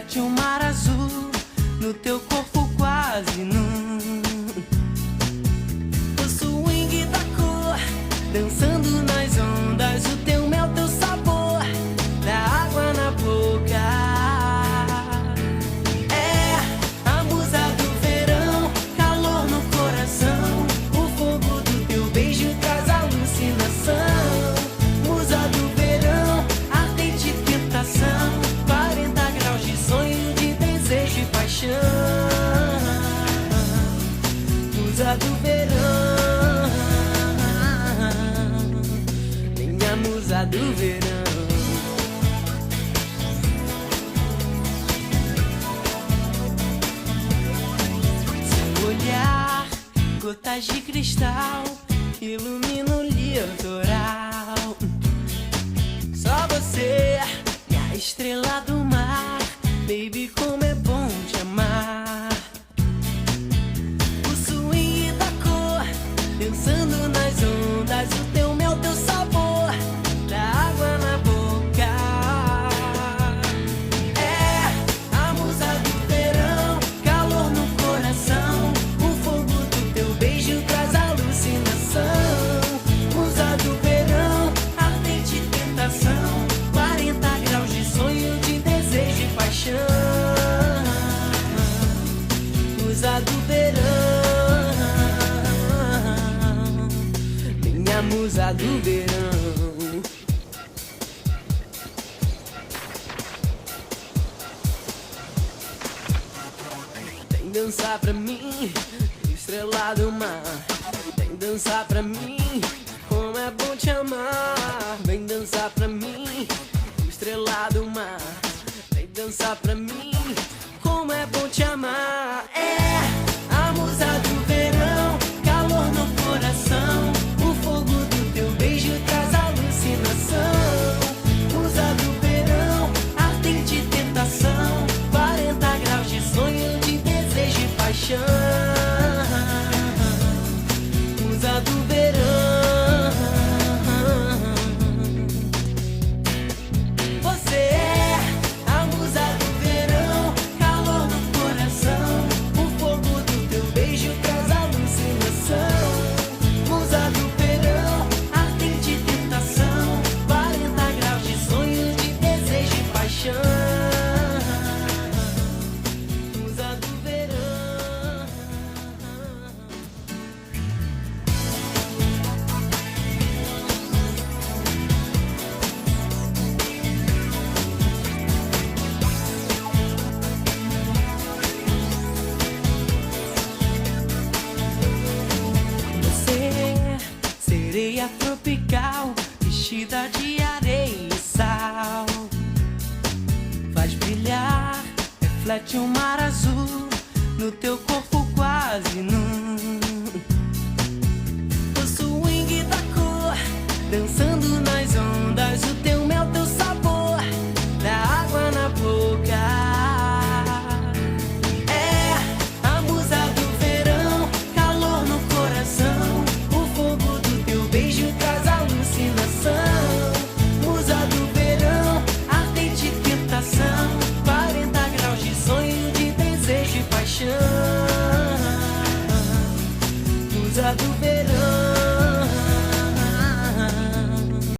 reflete um mar azul no teu corpo quase nu. O swing da cor, dançando nas ondas, o teu mel, teu sabor, da água na boca. É a musa do verão, calor no coração, o fogo do teu beijo traz alucinação. Musa do verão, ardente tentação, 40 graus de sonho, de desejo e paixão. Musa do verão, minha musa do verão. Seu olhar, gotas de cristal, ilumina o litoral. Só você e a estrela do mar, baby, como é bom te amar. O swing da cor, dançando nas ondas, o teu mel, teu sabor, da água na boca. É a musa do verão, calor no coração, o fogo do teu beijo traz alucinação. Musa do verão, ardente tentação, 40 graus de sonho, de desejo e paixão. Musa do verão, minha musa do verão. Vem dançar pra mim, estrela do mar. Vem dançar pra mim, como é bom te amar. Vem dançar pra mim, estrela do mar. Vem dançar pra mim, como é bom te amar. É a musa do verão, calor no coração, o fogo do teu beijo traz alucinação. Musa do verão, ardente tentação, 40 graus de sonho, de desejo e paixão. Musa do verão, você é a musa do verão, calor no coração, o fogo do teu beijo traz alucinação. Musa do verão, ardente tentação, 40 graus de sonho, de desejo e paixão. Musa do verão. Você, sereia tropical, vestida de areia e sal, faz brilhar, reflete um mar azul no teu corpo quase nu. O swing da cor, dançando nas ondas, o teu mel, teu sabor, da água na boca. É a musa do verão, calor no coração, o fogo do teu beijo traz alucinação. Musa do verão, ardente tentação, 40 graus de sonho, de desejo e paixão.